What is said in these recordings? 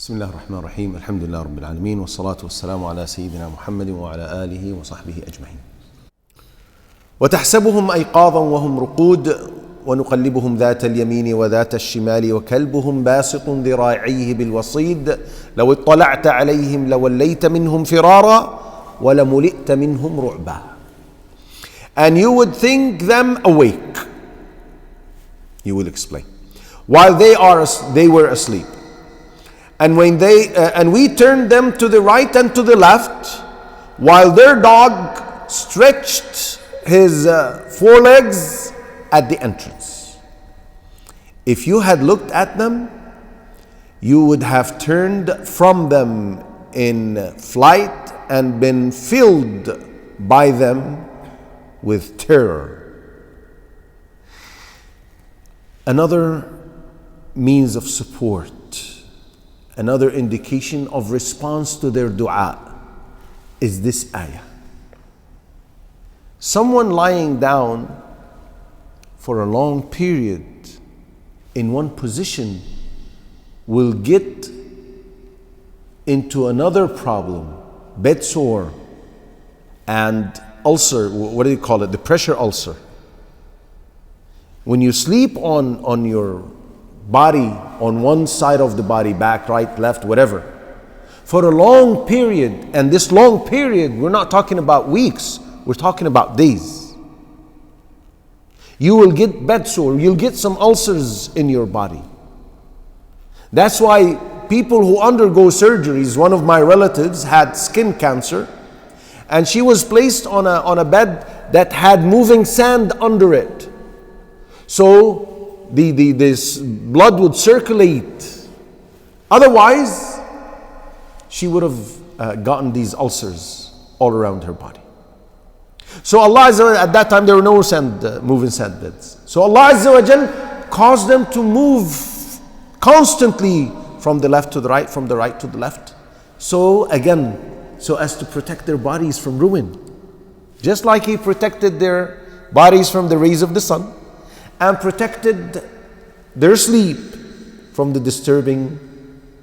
بسم الله الرحمن الرحيم الحمد لله رب العالمين والصلاة والسلام على سيدنا محمد وعلى آله وصحبه أجمعين. وتحسبهم أيقاظا وهم رقود ونقلبهم ذات اليمين وذات الشمال وكلبهم باسط ذراعيه بالوصيد لو اطلعت عليهم لوليت منهم فرارا ولملئت منهم رعبا. And you would think them awake. You will explain. While they were asleep. And we turned them to the right and to the left, while their dog stretched his forelegs at the entrance. If you had looked at them, you would have turned from them in flight and been filled by them with terror. Another means of support, another indication of response to their dua is this ayah. Someone lying down for a long period in one position will get into another problem, bed sore and ulcer, what do you call it? The pressure ulcer. When you sleep on your body, on one side of the body, back, right, left, whatever, for a long period, and this long period, we're not talking about weeks, we're talking about days. You will get bed sore, you'll get some ulcers in your body. That's why people who undergo surgeries, one of my relatives had skin cancer, and she was placed on a bed that had moving sand under it. So this blood would circulate. Otherwise, she would have gotten these ulcers all around her body. So Allah Azza wa Jal, at that time there were no moving sand beds. So Allah Azza wa Jal caused them to move constantly from the left to the right, from the right to the left. So as to protect their bodies from ruin. Just like He protected their bodies from the rays of the sun, and protected their sleep from the disturbing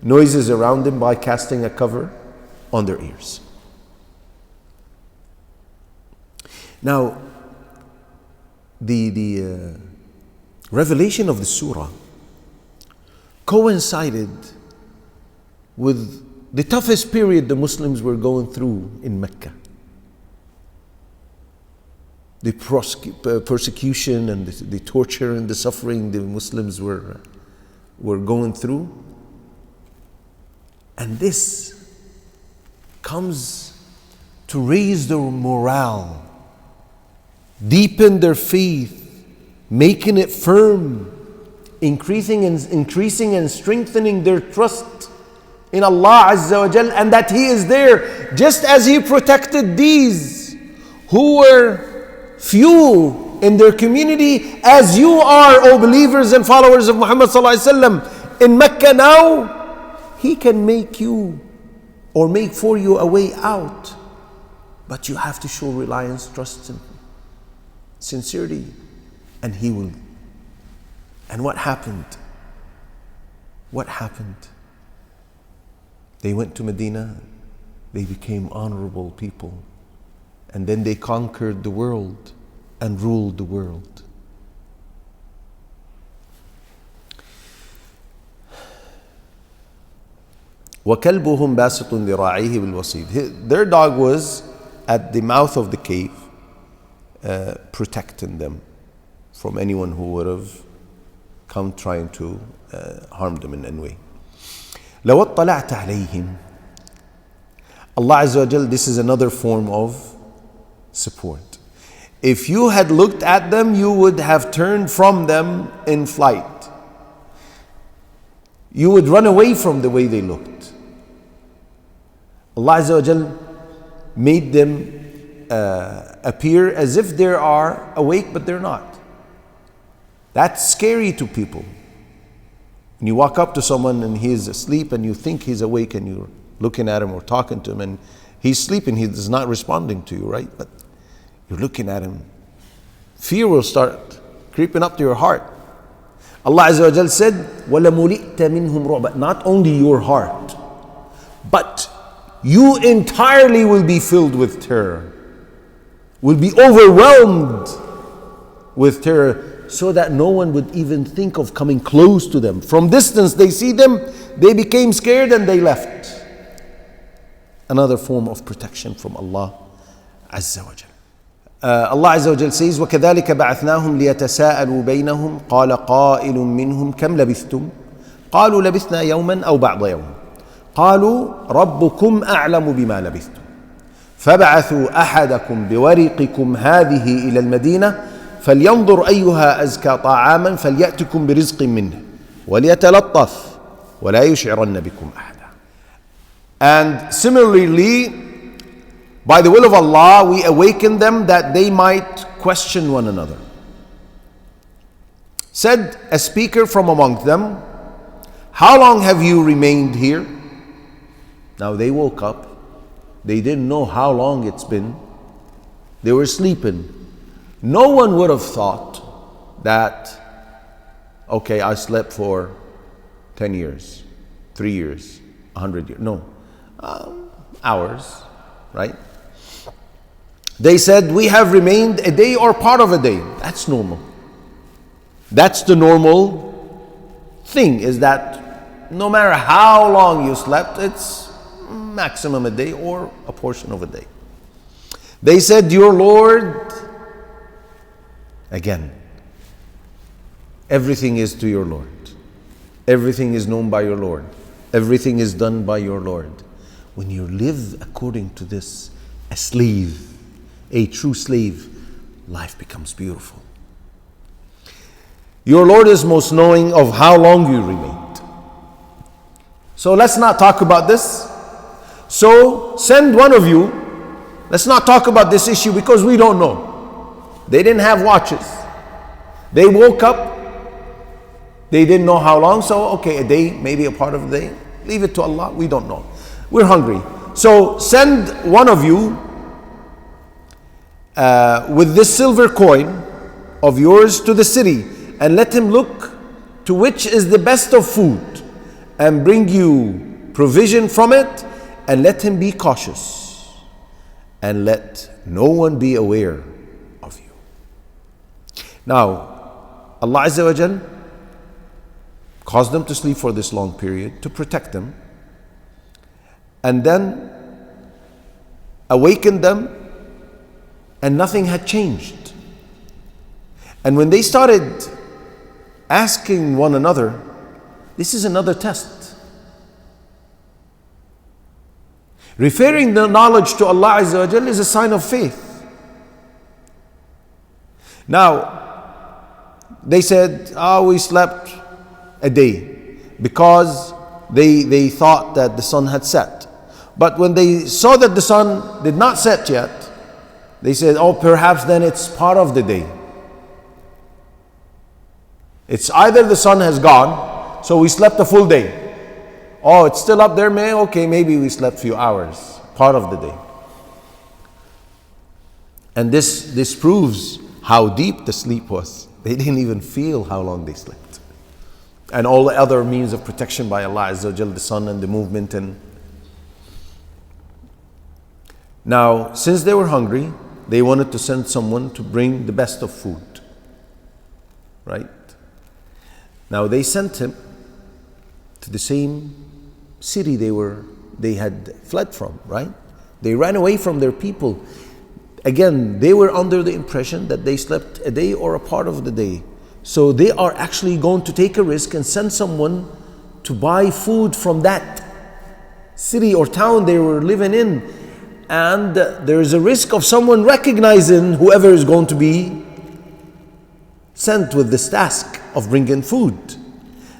noises around them by casting a cover on their ears. Now, the revelation of the surah coincided with the toughest period the Muslims were going through in Mecca. The persecution and the torture and the suffering the Muslims were going through. And this comes to raise their morale, deepen their faith, making it firm, increasing and strengthening their trust in Allah Azza wa Jal, and that He is there, just as He protected these who were few in their community, as you are, O believers and followers of Muhammad sallallahu alaihi wasallam, in Mecca now. He can make you or make for you a way out, but you have to show reliance, trust, and sincerity, and He will. And what happened? What happened? They went to Medina, they became honorable people, and then they conquered the world and ruled the world. وَكَلْبُهُمْ بَاسِطٌ ذِرَاعِيهِ بِالْوَصِيدِ. Their dog was at the mouth of the cave, protecting them from anyone who would have come trying to harm them in any way. لَوْ اطَّلَعْتَ عَلَيْهِمْ. Allah Azza wa Jal, this is another form of support. If you had looked at them, you would have turned from them in flight. You would run away from the way they looked. Allah Azza wa Jal made them appear as if they are awake, but they're not. That's scary to people. When you walk up to someone and he is asleep and you think he's awake and you're looking at him or talking to him and he's sleeping, he's not responding to you, right? But you're looking at him. Fear will start creeping up to your heart. Allah Azza wa Jal said, وَلَمُلِئْتَ مِنْهُمْ رُعْبًا. Not only your heart, but you entirely will be filled with terror, will be overwhelmed with terror, so that no one would even think of coming close to them. From distance they see them, they became scared and they left. Another form of protection from Allah Azza wa Jal. Allah Azza wa Jal says, وَكَذَلِكَ بَعَثْنَاهُمْ لِيَتَسَاءَلُوا بَيْنَهُمْ قَالَ قَائِلٌ مِّنْهُمْ كَمْ لَبِثْتُمْ قَالُوا لَبِثْنَا يَوْمًا أَوْ بَعْضَ يَوْمٍ قَالُوا رَبُّكُمْ أَعْلَمُ بِمَا لَبِثْتُمْ فَابْعَثُوا أَحَدَكُمْ بِوَرِقِكُمْ هَذِهِ إِلَى الْمَدِينَةِ فَلْيَنظُرْ أَيُّهَا أَزْكَى طَعَامًا فَلْيَأْتِكُمْ بِرِزْقٍ مِّنْهُ وَلْيَتَلَطَّفْ وَلَا يُشْعِرَنَّ بِكُمْ أَحَدًا. And similarly, by the will of Allah, we awaken them that they might question one another. Said a speaker from among them, how long have you remained here? Now they woke up. They didn't know how long it's been. They were sleeping. No one would have thought that, okay, I slept for 10 years, 3 years, 100 years. No, hours, right? They said, we have remained a day or part of a day. That's normal. That's the normal thing, is that no matter how long you slept, it's maximum a day or a portion of a day. They said, your Lord, again, everything is to your Lord. Everything is known by your Lord. Everything is done by your Lord. When you live according to this, a slave, a true slave, life becomes beautiful. Your Lord is most knowing of how long you remained. So let's not talk about this. So send one of you. Let's not talk about this issue because we don't know. They didn't have watches. They woke up. They didn't know how long. So okay, a day, maybe a part of the day. Leave it to Allah. We don't know. We're hungry. So send one of you with this silver coin of yours to the city, and let him look to which is the best of food, and bring you provision from it, and let him be cautious, and let no one be aware of you. Now, Allah Azza wa Jal caused them to sleep for this long period to protect them, and then awakened them, and nothing had changed. And when they started asking one another, this is another test. Referring the knowledge to Allah Azza wa Jal is a sign of faith. Now, they said, we slept a day, because they thought that the sun had set. But when they saw that the sun did not set yet, they said, perhaps then it's part of the day. It's either the sun has gone, so we slept a full day. It's still up there, man. Okay, maybe we slept a few hours, part of the day. And this proves how deep the sleep was. They didn't even feel how long they slept. And all the other means of protection by Allah Azza wa Jal, the sun and the movement. And now, since they were hungry, they wanted to send someone to bring the best of food. Right? Now they sent him to the same city they had fled from, right? They ran away from their people. Again, they were under the impression that they slept a day or a part of the day. So they are actually going to take a risk and send someone to buy food from that city or town they were living in. And there is a risk of someone recognizing whoever is going to be sent with this task of bringing food.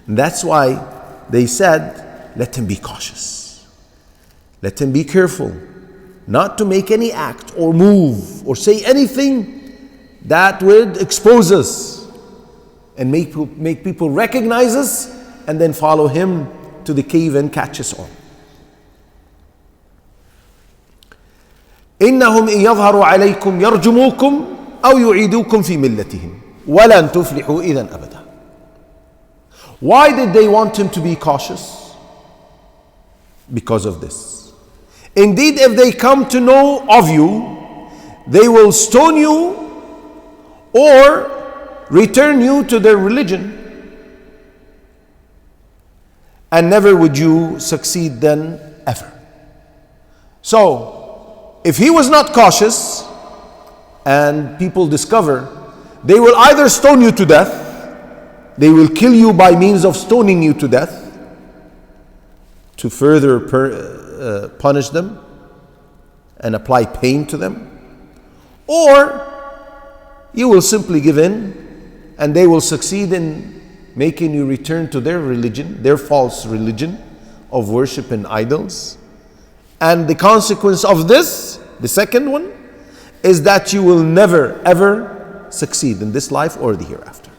And that's why they said, let him be cautious. Let him be careful not to make any act or move or say anything that would expose us and make people recognize us and then follow him to the cave and catch us all. إنهم إن يظهروا عليكم يرجموكم أو يعيدوكم في ملتهم ولن تفلحوا إذا أبدا. Why did they want him to be cautious? Because of this. Indeed, if they come to know of you, they will stone you or return you to their religion, and never would you succeed then ever. So, if he was not cautious and people discover, they will either stone you to death, they will kill you by means of stoning you to death to further punish them and apply pain to them, or you will simply give in and they will succeed in making you return to their religion, their false religion of worship and idols. And the consequence of this, the second one, is that you will never ever succeed in this life or the hereafter.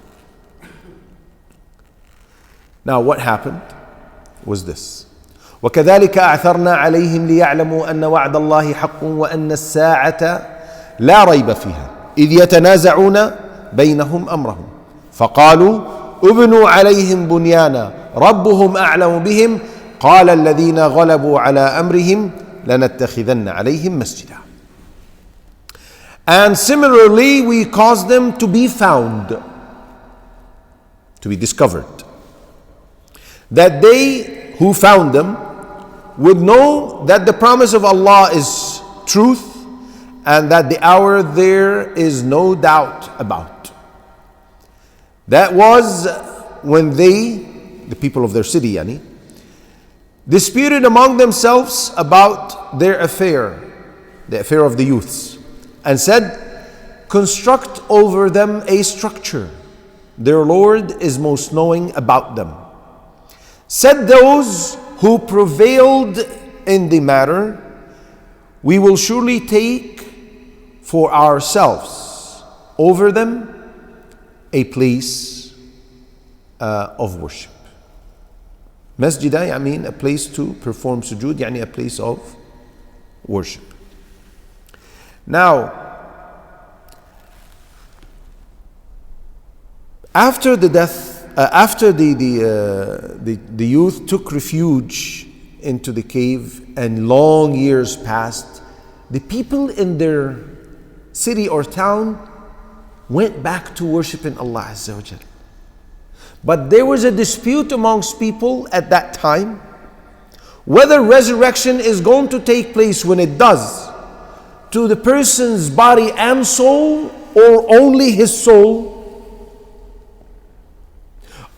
Now what happened was this. وَكَذَلِكَ أَعْثَرْنَا عَلَيْهِمْ لِيَعْلَمُوا أَنَّ وَعْدَ اللَّهِ حَقٌّ وَأَنَّ السَّاعَةَ لَا رَيْبَ فِيهَا إِذْ يَتَنَازَعُونَ بَيْنَهُمْ أَمْرَهُمْ فَقَالُوا ابْنُوا عَلَيْهِمْ بُنْيَانًا رَبُّهُمْ أَعْلَمُ بِهِمْ قَالَ الَّذِينَ غَلَبُوا عَلَى أَمْرِهِمْ لَنَتَّخِذَنَّ عَلَيْهِمْ مَسْجِدًا. And similarly, we caused them to be found, to be discovered, that they who found them would know that the promise of Allah is truth and that the hour there is no doubt about. That was when they, the people of their city, disputed among themselves about their affair, the affair of the youths, and said, construct over them a structure. Their Lord is most knowing about them. Said those who prevailed in the matter, we will surely take for ourselves over them a place of worship. Masjidah, I mean a place to perform sujood, a place of worship. Now, after the death, after the youth took refuge into the cave and long years passed, the people in their city or town went back to worshiping Allah Azza wa Jal. But there was a dispute amongst people at that time whether resurrection is going to take place when it does to the person's body and soul or only his soul.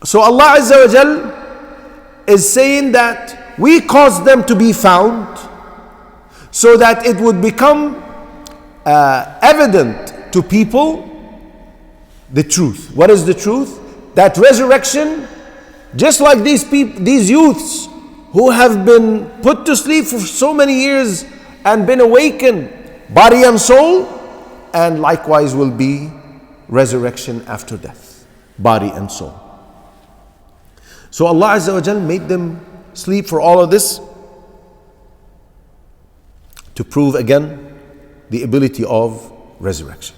So Allah Azza wa Jal is saying that we caused them to be found so that it would become evident to people the truth. What is the truth? That resurrection, just like these youths who have been put to sleep for so many years and been awakened, body and soul, and likewise will be resurrection after death, body and soul. So Allah Azza wa Jal made them sleep for all of this to prove again the ability of resurrection.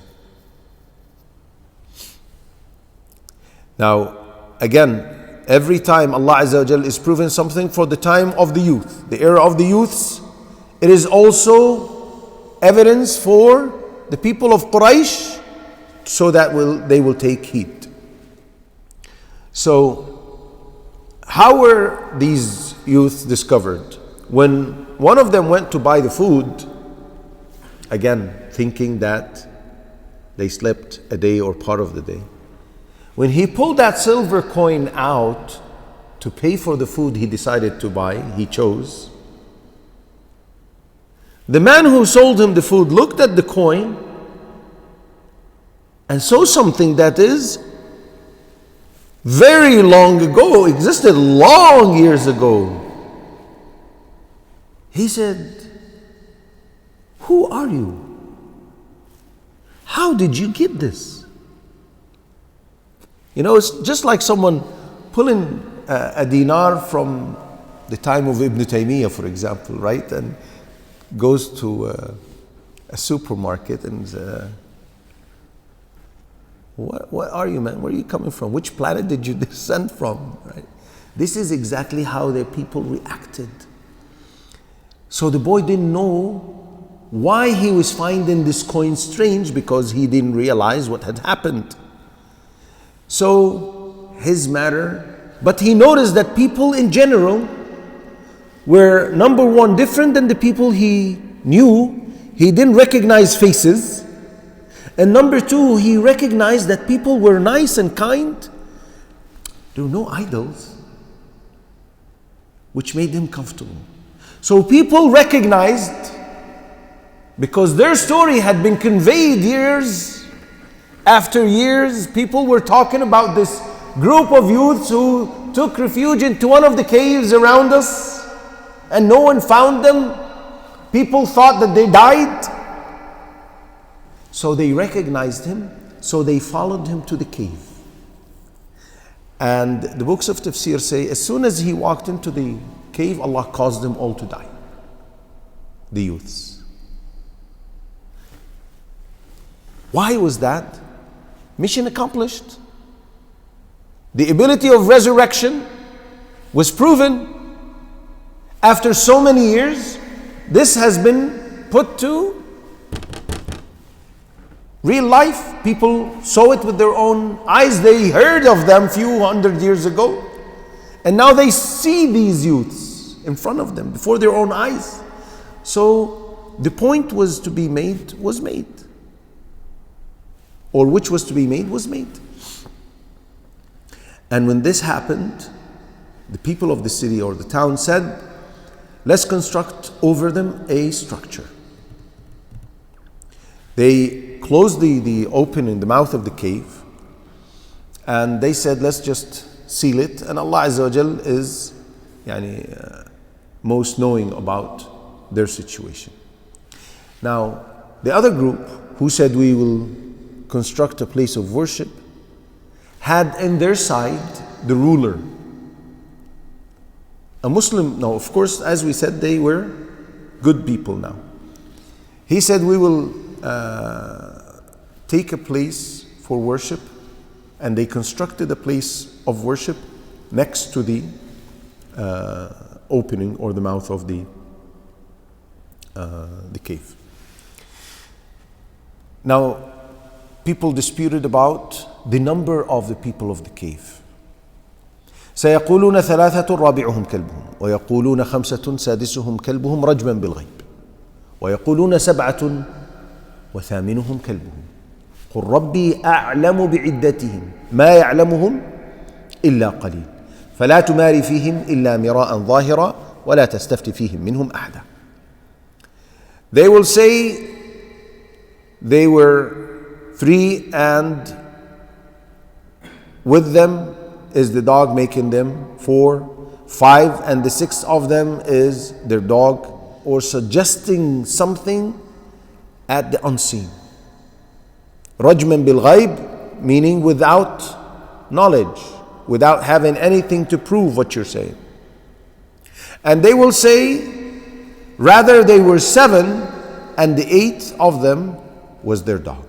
Now, again, every time Allah Azza wa Jal is proving something for the time of the youth, the era of the youths, it is also evidence for the people of Quraysh so that they will take heed. So, how were these youths discovered? When one of them went to buy the food, again, thinking that they slept a day or part of the day, when he pulled that silver coin out to pay for the food he decided to buy, he chose, the man who sold him the food looked at the coin and saw something that is very long ago, existed long years ago. He said, "Who are you? How did you get this?" It's just like someone pulling a dinar from the time of Ibn Taymiyyah, for example, right? And goes to a supermarket and What are you, man? Where are you coming from? Which planet did you descend from? Right? This is exactly how their people reacted. So the boy didn't know why he was finding this coin strange, because he didn't realize what had happened. So his matter, but he noticed that people in general were, number one, different than the people he knew. He didn't recognize faces. And number two, he recognized that people were nice and kind. There were no idols, which made him comfortable. So people recognized, because their story had been conveyed years after years. People were talking about this group of youths who took refuge into one of the caves around us, and no one found them. People thought that they died. So they recognized him, so they followed him to the cave. And the books of tafsir say, as soon as he walked into the cave, Allah caused them all to die, the youths. Why was that? Mission accomplished. The ability of resurrection was proven. After so many years, this has been put to real life. People saw it with their own eyes. They heard of them few hundred years ago, and now they see these youths in front of them before their own eyes. So the point was to be made was made, or which was to be made was made. And when this happened, the people of the city or the town said, let's construct over them a structure. They closed the opening, the mouth of the cave, and they said, let's just seal it. And Allah Azza wa Jal is most knowing about their situation. Now, the other group who said we will construct a place of worship had in their side the ruler, a Muslim. Now, of course, as we said, they were good people now. He said, we will take a place for worship, and they constructed a place of worship next to the opening or the mouth of the cave. Now, people disputed about the number of the people of the cave. سيقولون ثلاثة رابعهم كلبهم ويقولون خمسة سادسهم كلبهم رجما بالغيب ويقولون سبعة وثامنهم كلبهم قل ربي أعلم بعدتهم ما يعلمهم إلا قليل فلا تماري فيهم إلا مراء ظاهرا ولا تستفت فيهم منهم أحدا. They will say they were 3, and with them is the dog, making them 4, 5, and the 6th of them is their dog, or suggesting something at the unseen. Rajman bil ghaib, meaning without knowledge, without having anything to prove what you're saying. And they will say, rather they were 7, and the 8th of them was their dog.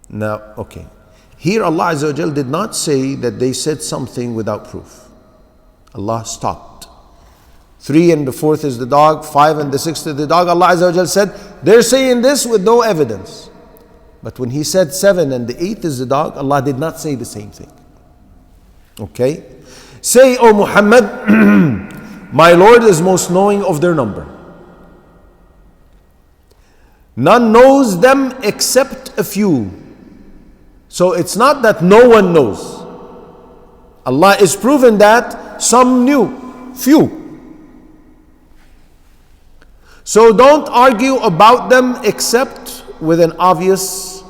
Now, okay. Here Allah Azza wa Jal did not say that they said something without proof. Allah stopped. 3 and the 4th is the dog, 5 and the 6th is the dog. Allah Azza wa Jal said, they're saying this with no evidence. But when He said 7 and the 8th is the dog, Allah did not say the same thing. Okay? Say, O Muhammad, my Lord is most knowing of their number. None knows them except a few. So it's not that no one knows. Allah is proving that some knew, few. So don't argue about them except with an obvious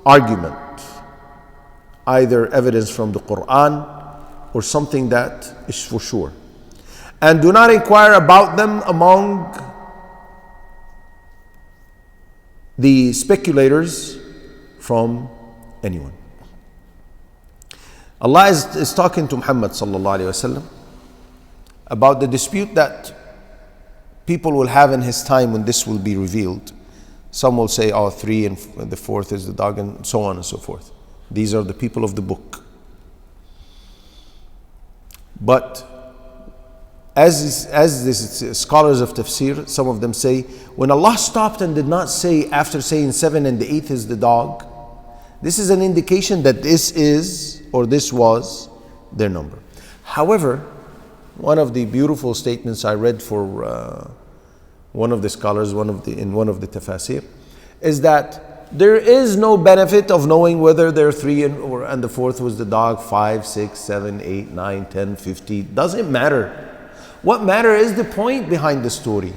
argument, either evidence from the Quran or something that is for sure. And do not inquire about them among the speculators from anyone. Allah is talking to Muhammad sallallahu alaihi wasallam about the dispute that people will have in his time when this will be revealed. Some will say, oh, three and the fourth is the dog, and so on and so forth. These are the people of the book. But as these scholars of tafsir, some of them say, when Allah stopped and did not say after saying 7 and the 8th is the dog, this is an indication that this is, or this was, their number. However, one of the beautiful statements I read for one of the scholars, in one of the tafsir, is that there is no benefit of knowing whether they're 3 and the 4th was the dog, 5, 6, 7, 8, 9, 10, 50. Doesn't matter. What matters is the point behind the story,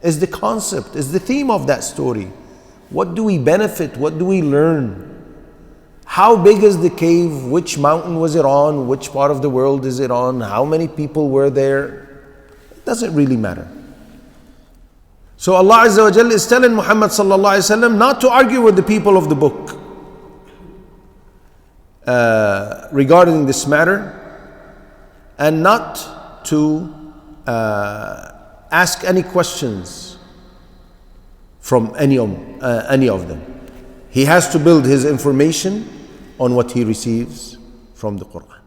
is the concept, is the theme of that story. What do we benefit? What do we learn? How big is the cave? Which mountain was it on? Which part of the world is it on? How many people were there? It doesn't really matter. So Allah Azza wa Jalla is telling Muhammad sallallahu alaihi wasallam not to argue with the people of the book regarding this matter, and not to ask any questions from any of them. He has to build his information on what he receives from the Quran.